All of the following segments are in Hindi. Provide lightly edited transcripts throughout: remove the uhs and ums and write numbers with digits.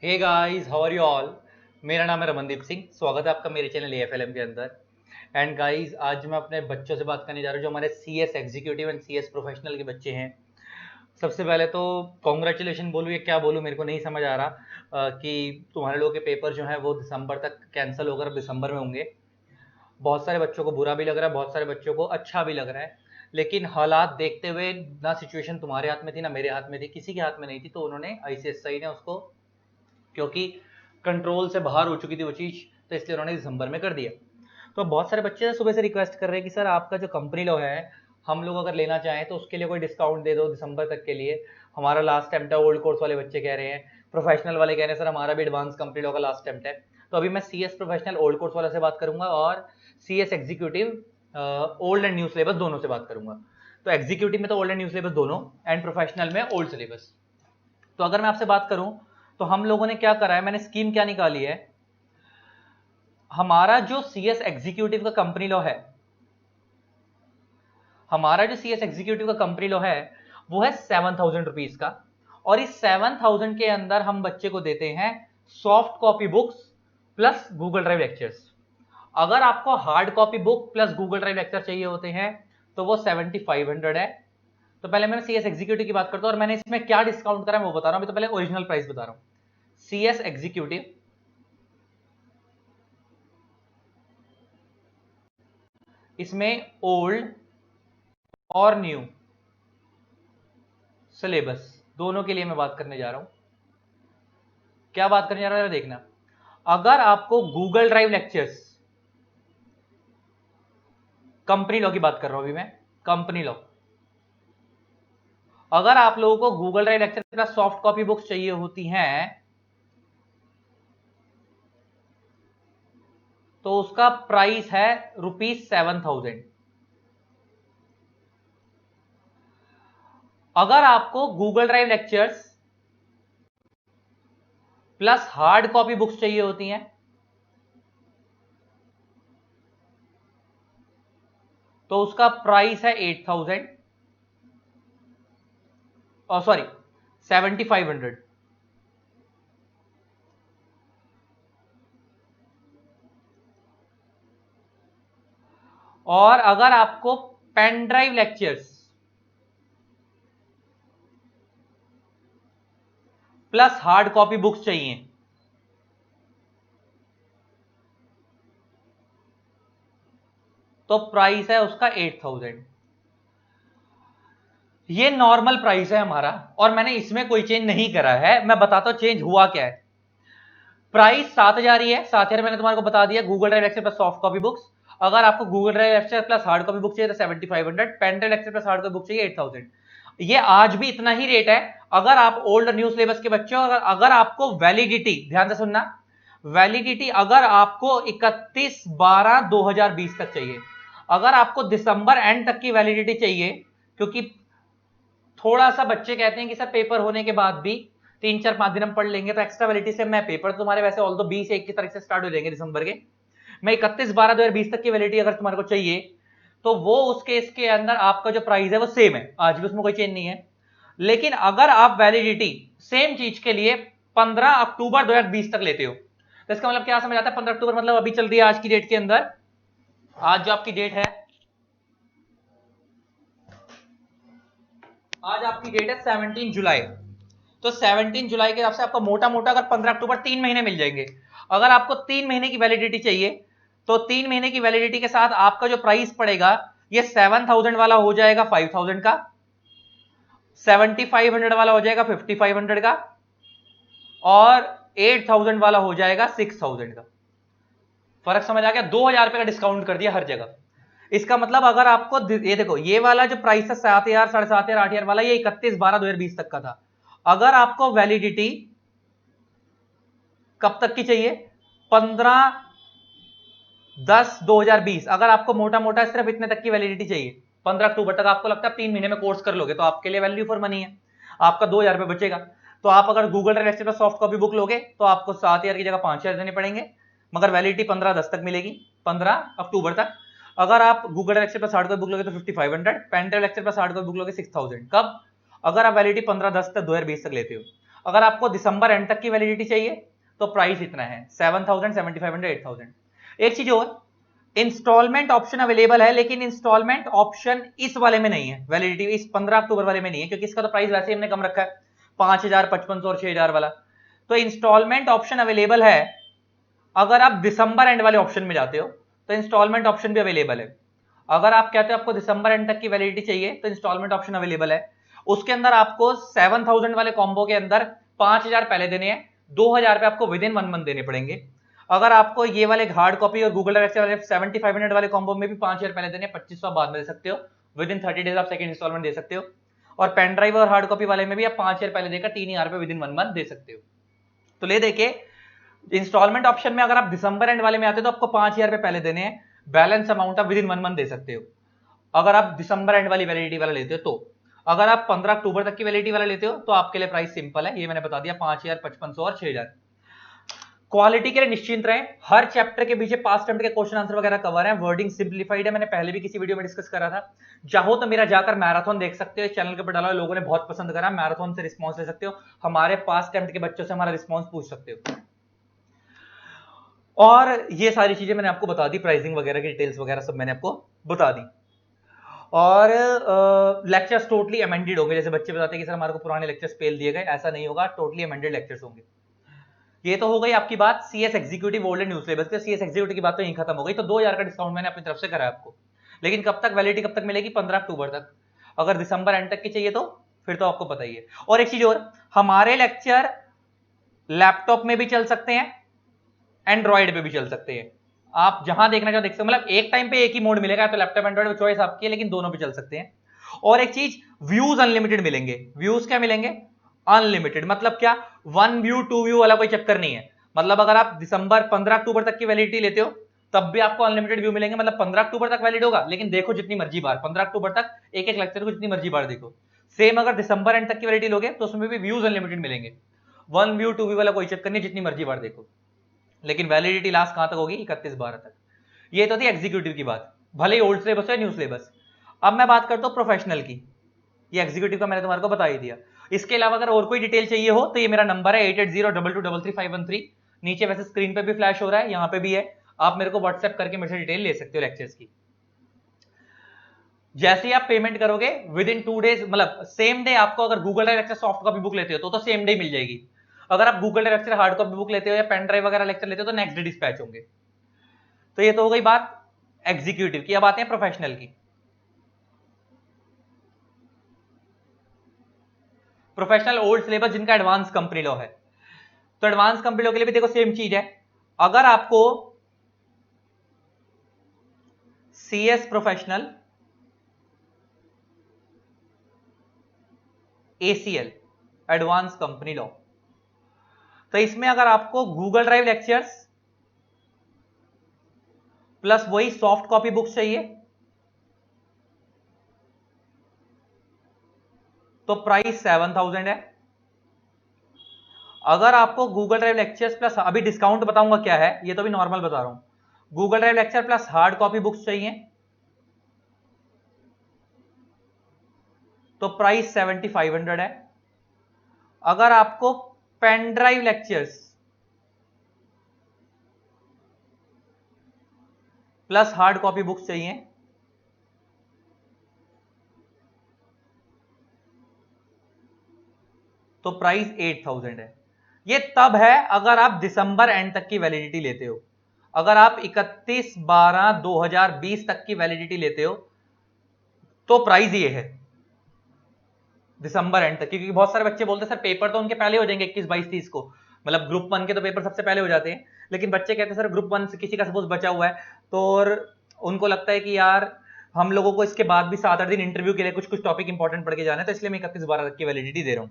Hey guys, how are you all. मेरा नाम है रमनदीप सिंह। स्वागत है आपका मेरे चैनल एएफएलएम के अंदर। एंड गाइस, आज मैं अपने बच्चों से बात करने जा रहा हूँ जो हमारे CS executive and CS professional के बच्चे हैं। सबसे पहले तो कॉन्ग्रेचुलेशन बोलूँ या क्या बोलूँ, मेरे को नहीं समझ आ रहा कि तुम्हारे लोगों के पेपर जो हैं वो दिसंबर तक कैंसिल होकर दिसंबर में होंगे। बहुत सारे बच्चों को बुरा भी लग रहा है, बहुत सारे बच्चों को अच्छा भी लग रहा है, लेकिन हालात देखते हुए ना सिचुएशन तुम्हारे हाथ में थी ना मेरे हाथ में थी, किसी के हाथ में नहीं थी, तो उन्होंने आईसीएसआई ने उसको, क्योंकि कंट्रोल से बाहर हो चुकी थी वो चीज़, तो इसलिए उन्होंने दिसंबर में कर दिया। तो बहुत सारे बच्चे सुबह से रिक्वेस्ट कर रहे हैं कि सर आपका जो कंपनी लॉ है, हम लोग अगर लेना चाहें तो उसके लिए कोई डिस्काउंट दे दो दिसंबर तक के लिए। हमारा लास्ट अटेम्प्ट है, ओल्ड कोर्स वाले बच्चे कह रहे हैं। प्रोफेशनल वाले कह रहे हैं सर हमारा भी एडवांस कंपनी लॉ का लास्ट अटेम्प्ट है। तो अभी मैं C S professional old course वाले से बात करूंगा और C S executive old and new syllabus दोनों से बात करूंगा। तो एग्जीक्यूटिव में तो ओल्ड एंड न्यू सिलेबस दोनों, एंड प्रोफेशनल में ओल्ड सिलेबस। तो अगर मैं आपसे बात करूं तो हम लोगों ने क्या करा है, मैंने स्कीम क्या निकाली है। हमारा जो सीएस एग्जीक्यूटिव का कंपनी लॉ है, हमारा जो सीएस एग्जीक्यूटिव का कंपनी लॉ है वो है 7,000 रुपीज का। और इस 7,000 के अंदर हम बच्चे को देते हैं soft copy books plus Google drive lectures. अगर आपको hard copy book plus Google drive lecture चाहिए होते हैं तो वो 7,500 है। तो पहले मैं सीएस एग्जीक्यूटिव की बात करता हूं और मैंने इसमें क्या डिस्काउंट करा है वो बता रहा हूं। तो पहले ओरिजिनल प्राइस बता रहा हूं। सीएस एग्जीक्यूटिव इसमें ओल्ड और न्यू सिलेबस दोनों के लिए मैं बात करने जा रहा हूं। क्या बात करने जा रहा है देखना। अगर आपको Google drive lectures, company law की बात कर रहा हूं अभी मैं, कंपनी लॉ, अगर आप लोगों को Google drive lecture plus soft copy books चाहिए होती हैं तो उसका प्राइस है ₹7,000। अगर आपको Google drive lectures plus hard copy books चाहिए होती हैं तो उसका प्राइस है 8,000, और सॉरी 7,500। और अगर आपको pen drive lectures plus hard copy books चाहिए तो प्राइस है उसका 8,000। ये नॉर्मल प्राइस है हमारा और मैंने इसमें कोई चेंज नहीं करा है। मैं बताता हूं चेंज हुआ क्या है। प्राइस 7,000 ही है, 7,000 मैंने तुम्हारे को बता दिया Google drive lecture plus soft copy books. अगर आपको Google drive lecture plus hard copy book चाहिए तो 7,500, pen drive lecture plus hard copy book चाहिए 8,000। ये आज भी इतना ही रेट है। अगर आप ओल्ड न्यू सिलेबस के बच्चे हो, अगर आपको वैलिडिटी, ध्यान से सुनना, वैलिडिटी अगर आपको 31/12/2020 तक चाहिए, अगर आपको दिसंबर एंड तक की वैलिडिटी चाहिए, क्योंकि थोड़ा सा बच्चे कहते हैं कि सर पेपर होने के बाद भी 3 4 5 दिन हम पढ़ लेंगे तो एक्स्ट्रा वैलिडिटी से, मैं पेपर तुम्हारे वैसे ऑल दो 20 1 की तारीख से स्टार्ट हो जाएंगे दिसंबर के, मैं 31/12/2020 तक की वैलिडिटी अगर तुम्हारे को चाहिए तो वो उस केस के अंदर आपका जो प्राइस है वो सेम है, आज भी उसमें कोई चेंज नहीं है। लेकिन अगर आप वैलिडिटी सेम चीज के लिए 15 अक्टूबर 2020 तक लेते हो तो इसका मतलब क्या समझ आता है। 15 अक्टूबर मतलब अभी चल रही है आज की डेट के अंदर, आज जो आपकी डेट है, आज आपकी डेट है 17 जुलाई। तो 17 जुलाई के हिसाब से आपका मोटा मोटा अगर 15 अक्टूबर 3 महीने मिल जाएंगे। अगर आपको 3 महीने की वैलिडिटी चाहिए तो 3 महीने की वैलिडिटी के साथ आपका जो प्राइस पड़ेगा ये 7,000 वाला हो जाएगा 5,000 का, 7,500 वाला हो जाएगा 5,500 का, और 8,000 वाला हो जाएगा 6,000 का। फर्क समझ आ गया। 2,000 का डिस्काउंट कर दिया हर जगह। इसका मतलब अगर आपको, ये देखो ये वाला जो प्राइस है 7,000 7,500 8,000 वाला, ये 31/12/2020 तक का था। अगर आपको वैलिडिटी कब तक की चाहिए, 15/10/2020, अगर आपको मोटा मोटा सिर्फ इतने तक की वैलिडिटी चाहिए, 15 अक्टूबर तक, आपको लगता है 3 महीने में कोर्स कर लोगे तो आपके लिए वैल्यू फॉर मनी है, आपका 2,000 बचेगा। तो आप अगर गूगल ड्राइव लेक्चर पर सॉफ्ट कॉपी बुक लोगे तो आपको 7,000 की जगह 5,000 देने पड़ेंगे, मगर वैलिडिटी 15/10 तक मिलेगी, 15 अक्टूबर तक। अगर आप गूगल ड्राइव लेक्चर पर हार्ड कॉपी बुक लोगे तो 5,500, पेन ड्राइव लेक्चर पर हार्ड कॉपी बुक लोगे 6,000। कब, अगर आप वैलिडिटी 15/10 तक 2020 तक लेते हो। अगर आपको दिसंबर एंड तक की वैलिडिटी चाहिए तो प्राइस इतना है 7000, 7500, 8000। एक चीज और, इंस्टॉलमेंट ऑप्शन अवेलेबल है, लेकिन इंस्टॉलमेंट ऑप्शन इस वाले में नहीं है, वैलिडिटी इस 15 अक्टूबर वाले में नहीं है, क्योंकि इसका तो प्राइस वैसे ही हमने कम रखा है 5000, 5500 और 6000 वाला। तो इंस्टॉलमेंट ऑप्शन अवेलेबल है। अगर आप दिसंबर एंड वाले ऑप्शन में जाते हो तो इंस्टॉलमेंट ऑप्शन भी अवेलेबल है। अगर आप कहते हो आपको दिसंबर एंड तक की वैलिडिटी चाहिए तो इंस्टॉलमेंट ऑप्शन अवेलेबल है। उसके अंदर आपको 7000 वाले कॉम्बो के अंदर 5000 पहले देने हैं, 2000 पे आपको विद इन 1 मंथ देने पड़ेंगे। अगर आपको ये वाले हार्ड कॉपी और गूगल डायरेक्ट वाले 7500 वाले कॉम्बो में भी 5000 पहले देने, 2500 बाद में दे सकते हो, विद इन 30 डेज आप सेकंड इंस्टॉलमेंट दे सकते हो। और पेन ड्राइव और हार्ड कॉपी वाले में भी आप 5000 पहले देकर 3000 पे विद इन 1 मंथ दे सकते हो। तो ले देखिए, इंस्टॉलमेंट ऑप्शन में अगर आप दिसंबर एंड वाले में आते हो तो आपको 5000 पहले देने हैं, बैलेंस अमाउंट आप विद इन 1 मंथ दे सकते हो अगर आप दिसंबर एंड वाली वैलिडिटी वाला लेते हो। तो अगर आप 15 अक्टूबर तक की वैलिडिटी वाला लेते हो तो आपके लिए प्राइस सिंपल है, ये मैंने बता दिया, 5000, 5500 और 6000। क्वालिटी के लिए निश्चिंत रहें, हर चैप्टर के पीछे पास्ट अटेम्प्ट के क्वेश्चन आंसर वगैरह कवर है, वर्डिंग सिंप्लीफाइड है, मैंने पहले भी किसी वीडियो में डिस्कस करा था। चाहो तो मेरा जाकर मैराथन देख सकते हो, इस चैनल के ऊपर डाला हुआ, लोगों ने बहुत पसंद करा, मैराथन से रिस्पांस ले सकते हो, हमारे पास्ट अटेम्प्ट के बच्चों से हमारा रिस्पांस पूछ सकते हो। और ये सारी चीजें मैंने आपको बता दी, प्राइसिंग वगैरह की डिटेल्स वगैरह सब मैंने आपको बता दी। और लेक्चर्स टोटली अमेंडेड होंगे, जैसे बच्चे बताते हैं कि सर हमारे को पुराने लेक्चर्स फेल दिए गए, ऐसा नहीं होगा, टोटली अमेंडेड लेक्चर्स होंगे। ये तो हो गई आपकी बात CS executive old and new syllabus पे। सीएस एग्जीक्यूटिव की बात तो यहीं खत्म हो गई। तो 2000 का डिस्काउंट मैंने अपनी तरफ से करा आपको, लेकिन कब तक वैलिडिटी कब तक मिलेगी? 15 अक्टूबर तक। अगर दिसंबर एंड तक की चाहिए तो फिर तो आपको पता ही है। और एक चीज और, हमारे लेक्चर लैपटॉप में भी चल सकते हैं, एंड्रॉइड पे भी चल सकते हैं, आप जहां देखना चाहो देख सकते हो, मतलब एक टाइम पे एक ही मोड मिलेगा, तो लैपटॉप एंड्रॉइड चॉइस आपकी है, लेकिन दोनों पे चल सकते हैं। और एक चीज, व्यूज अनलिमिटेड मिलेंगे। व्यूज क्या मिलेंगे? अनलिमिटेड। मतलब क्या? 1 व्यू 2 व्यू वाला कोई चक्कर नहीं है। मतलब अगर आप दिसंबर 15 अक्टूबर तक की वैलिडिटी लेते हो तब भी आपको अनलिमिटेड व्यू मिलेंगे, मतलब 15 अक्टूबर तक वैलिड होगा, लेकिन देखो जितनी मर्जी बार, 15 अक्टूबर तक एक एक लेक्चर को जितनी मर्जी बार देखो। सेम अगर दिसंबर एंड तक की वैलिडिटी लोगे तो उसमें भी व्यूज अनलिमिटेड मिलेंगे, 1 व्यू 2 व्यू वाला कोई चक्कर नहीं, जितनी मर्जी बार देखो, लेकिन वैलिडिटी लास्ट कहां तक होगी? 31/12 तक। ये तो थी एग्जीक्यूटिव की बात, भले ही ओल्ड सिलेबस है न्यू सिलेबस। अब मैं बात करता हूं प्रोफेशनल की। ये एग्जीक्यूटिव का मैंने तुम्हारे को बता ही दिया। इसके अलावा अगर और कोई डिटेल चाहिए हो तो ये मेरा नंबर है 8802233513। नीचे वैसे स्क्रीन पे भी फ्लैश हो रहा है, यहां पे भी है, आप मेरे को व्हाट्सएप करके मेरे से डिटेल ले सकते हो लेक्चर्स की। जैसे ही आप पेमेंट करोगे विद इन 2 डेज, मतलब सेम डे आपको, अगर Google drive lecture soft copy book लेते हो तो सेम डे मिल जाएगी। अगर आप Google drive lecture hard copy book लेते हो या पेन ड्राइव वगैरह लेक्चर लेते हो तो नेक्स्ट डे डिस्पैच होंगे। तो ये तो हो गई बात एग्जीक्यूटिव की। अब आते हैं प्रोफेशनल की। प्रोफेशनल ओल्ड सिलेबस जिनका एडवांस कंपनी लॉ है, तो एडवांस कंपनी लॉ के लिए भी देखो सेम चीज है। अगर आपको CS professional, ACL advance company law, तो इसमें अगर आपको गूगल ड्राइव लेक्चर्स प्लस वही सॉफ्ट कॉपी बुक्स चाहिए तो प्राइस 7000 है। अगर आपको गूगल ड्राइव लेक्चर्स प्लस, अभी डिस्काउंट बताऊंगा क्या है, ये तो भी नॉर्मल बता रहा हूं, Google drive lecture plus hard copy books चाहिए तो प्राइस 7500 है। अगर आपको pen drive lectures plus hard copy books चाहिए तो प्राइस 8000 है। ये तब है अगर आप दिसंबर एंड तक की वैलिडिटी लेते हो। अगर आप 31/12/2020 तक की वैलिडिटी लेते हो तो प्राइस ये है दिसंबर एंड तक, क्योंकि बहुत सारे बच्चे बोलते हैं सर पेपर तो उनके पहले हो जाएंगे 21, 22, 30 को, मतलब ग्रुप 1 के तो पेपर सबसे पहले हो जाते हैं, लेकिन बच्चे कहते हैं सर ग्रुप 1 से किसी का सपोज बचा हुआ है तो, और उनको लगता है कि यार हम लोगों को इसके बाद भी 7-8 दिन इंटरव्यू के लिए कुछ कुछ टॉपिक इंपॉर्टेंट पढ़ के जाना है, तो इसलिए मैं 31/12 तक की वैलिडिटी दे रहा हूं।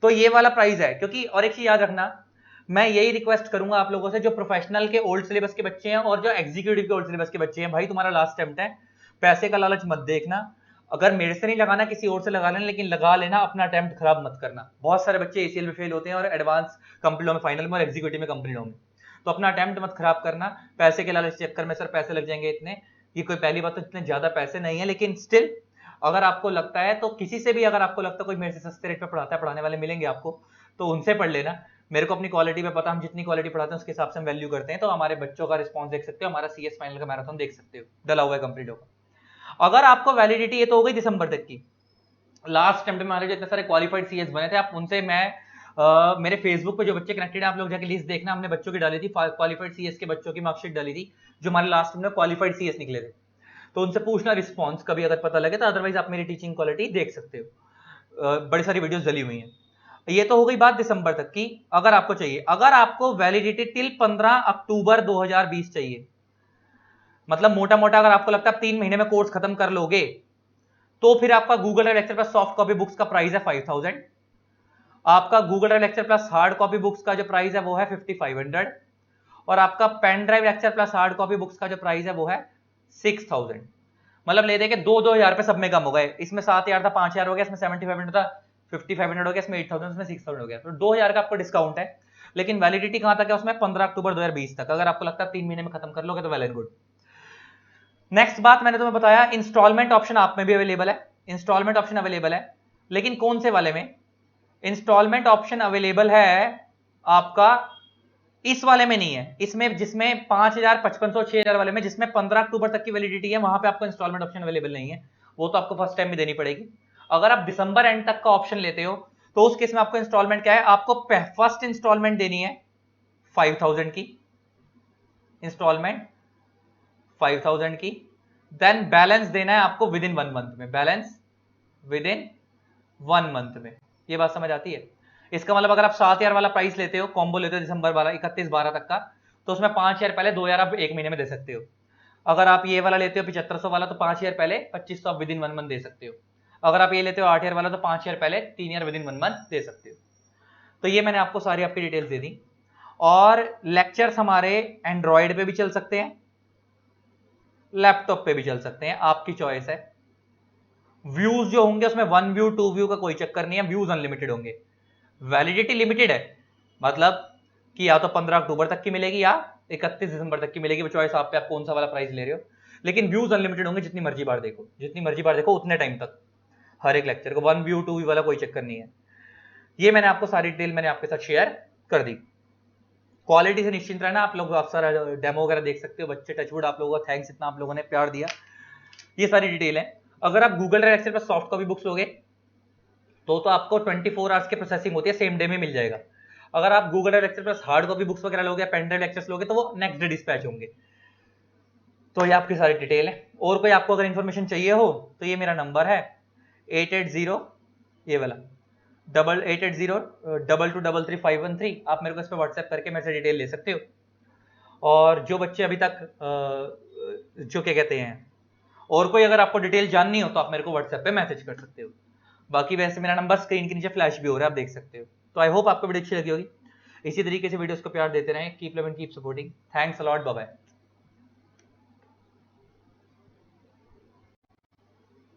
तो ये वाला प्राइस है, क्योंकि और एक चीज याद रखना, मैं यही रिक्वेस्ट करूंगा आप लोगों से जो प्रोफेशनल के ओल्ड सिलेबस के बच्चे हैं और जो एग्जीक्यूटिव के ओल्ड सिलेबस के बच्चे हैं, भाई तुम्हारा लास्ट अटेम्प्ट है, पैसे का लालच मत देखना। अगर मेरे से नहीं लगाना किसी और से लगा लेना, लेकिन लगा लेना, अपना अटेम्प्ट खराब मत करना। बहुत सारे बच्चे एसीएल में फेल होते हैं और एडवांस कंपनी लॉ में फाइनल में और एग्जीक्यूटिव में कंपनी लॉ में, तो अपना अटेम्प्ट मत खराब करना पैसे के लालच चक्कर में। सर पैसे लग जाएंगे इतने, ये कोई पहली बात तो इतने ज्यादा पैसे नहीं है, लेकिन स्टिल अगर आपको लगता है तो किसी से भी, अगर आपको लगता है कोई मेरे से सस्ते रेट पे पढ़ाता है, पढ़ाने वाले मिलेंगे आपको, तो उनसे पढ़ लेना। मेरे को अपनी क्वालिटी पे पता, हम जितनी क्वालिटी पढ़ाते हैं उसके हिसाब से हम वैल्यू करते हैं। तो हमारे बच्चों का रिस्पॉन्स देख सकते हो, हमारा CS फाइनल का मैराथन देख सकते हो, डला हुआ है, कंप्लीट होगा। अगर आपको वैलिडिटी, ये तो हो गई दिसंबर तक की। लास्ट टाइम पे हमारे जो इतने सारे क्वालिफाइड CS बने थे, आप उनसे मेरे फेसबुक पे जो बच्चे कनेक्टेड हैं, आप लोग जाके लिस्ट देखना, हमने बच्चों की डाली थी, क्वालिफाइड CS के बच्चों की मार्कशीट डाली थी, जो हमारे लास्ट में क्वालिफाइड CS निकले थे। तो उनसे पूछना रिस्पॉन्स कभी अगर पता लगे तो, अदरवाइज आप मेरी टीचिंग क्वालिटी देख सकते हो, बड़ी सारी वीडियोस डली हुई हैं। ये तो हो गई बात दिसंबर तक की। अगर आपको चाहिए, अगर आपको वैलिडिटी टिल 15 अक्टूबर 2020 चाहिए, मतलब मोटा मोटा अगर आपको लगता है आप 3 महीने में कोर्स खत्म कर लोगे, तो फिर आपका Google drive lecture plus soft copy books का प्राइस है 5000। आपका Google drive lecture plus hard copy books का जो प्राइस है वो है 5500। और आपका pen drive lecture plus hard copy books का जो प्राइस है वो है 6000। मतलब ले दे के 2-2000 रुपए सब में कम हो गए। इसमें 7000 था, 5000 हो गया, इसमें 7500 था, 5500 हो गया, इसमें 8000, इसमें 6000 हो गया। तो 2000 का आपको डिस्काउंट है। लेकिन वैलिडिटी कहां तक है उसमें? 15 अक्टूबर 2020 तक। अगर आपको लगता है 3 महीने में खत्म कर लोगे तो वेल एंड गुड। नेक्स्ट बात मैंने तुम्हें बताया, इंस्टॉलमेंट ऑप्शन आप में भी अवेलेबल है। इंस्टॉलमेंट ऑप्शन अवेलेबल है, लेकिन कौन से वाले में? इंस्टॉलमेंट ऑप्शन अवेलेबल है आपका इस वाले में नहीं है, इसमें जिसमें 5000, 5500, 6000 वाले में, जिसमें 15 अक्टूबर तक की वैलिडिटी है, वहां पे आपको इंस्टॉलमेंट ऑप्शन अवेलेबल नहीं है। वो तो आपको फर्स्ट टाइम भी देनी पड़ेगी। अगर आप दिसंबर एंड तक का ऑप्शन लेते हो तो उस केस में आपको इंस्टॉलमेंट क्या है? आपको फर्स्ट इंस्टॉलमेंट देनी है 5000 की, इंस्टॉलमेंट 5000 की। देन बैलेंस देना है आपको विद इन 1 मंथ में, बैलेंस विद इन 1 मंथ में। ये बात समझ आती है? इसका मतलब अगर आप 7000 वाला प्राइस लेते हो, कॉम्बो लेते हो दिसंबर वाला 31/12 तक का, तो उसमें 5000 पहले, 2000 आप 1 महीने में दे सकते हो। अगर आप ये वाला लेते हो 7500 वाला, तो 5000 पहले, 2500 आप विद इन 1 मंथ दे सकते हो। अगर आप ये लेते हो 8000 वाला, तो 5000 पहले, 3000 विद इन 1 मंथ दे सकते हो। तो ये मैंने आपको सारी आपकी डिटेल्स दे दी। और लेक्चर्स हमारे एंड्रॉयड पे भी चल सकते हैं, लैपटॉप पे भी चल सकते हैं, आपकी चॉइस है। व्यूज जो होंगे उसमें 1 व्यू 2 व्यू का कोई चक्कर नहीं है, व्यूज अनलिमिटेड होंगे। वैलिडिटी लिमिटेड है, मतलब कि या तो 15 अक्टूबर तक की मिलेगी या 31 दिसंबर तक की मिलेगी, वो चॉइस आप पे, आप कौन सा वाला प्राइस ले रहे हो। लेकिन व्यूज अनलिमिटेड होंगे, जितनी मर्जी बार देखो, जितनी मर्जी बार देखो, उतने टाइम तक हर एक लेक्चर को 1 व्यू 2 व्यू वाला कोई चक्कर नहीं है। ये मैंने आपको सारी डिटेल मैंने आपके साथ शेयर कर दी। क्वालिटी से निश्चिंत रहना, आप लोग अक्सर डेमो वगैरह देख सकते हो, बच्चे टचवुड, आप लोगों का थैंक्स, इतना आप लोगों ने प्यार दिया। ये सारी डिटेल है। अगर आप गूगल लेक्चर पर सॉफ्ट कॉपी बुक्स लोगे तो आपको 24 आवर्स की प्रोसेसिंग होती है, सेम डे में मिल जाएगा। अगर आप Google lecture plus hard copy books वगैरह लोगे, पेन ड्राइव लेक्चर्स लोगे, तो वो नेक्स्ट डे डिस्पैच होंगे। तो ये आपकी सारी डिटेल है। और कोई आपको अगर इन्फॉर्मेशन चाहिए हो तो ये मेरा नंबर है 880, ये वाला 8802223353। आप मेरे को इस पर व्हाट्सएप करके मेरे से डिटेल ले सकते हो। और जो बच्चे अभी तक जो क्या कहते हैं, और कोई अगर आपको डिटेल जाननी हो तो आप मेरे को व्हाट्सएप पे मैसेज कर सकते हो। बाकी वैसे मेरा नंबर स्क्रीन के नीचे फ्लैश भी हो रहा है, आप देख सकते हो। तो आई होप आपको वीडियो अच्छी लगी होगी। इसी तरीके से वीडियोस को प्यार देते रहें। Keep loving, keep supporting. Thanks a lot, bye bye.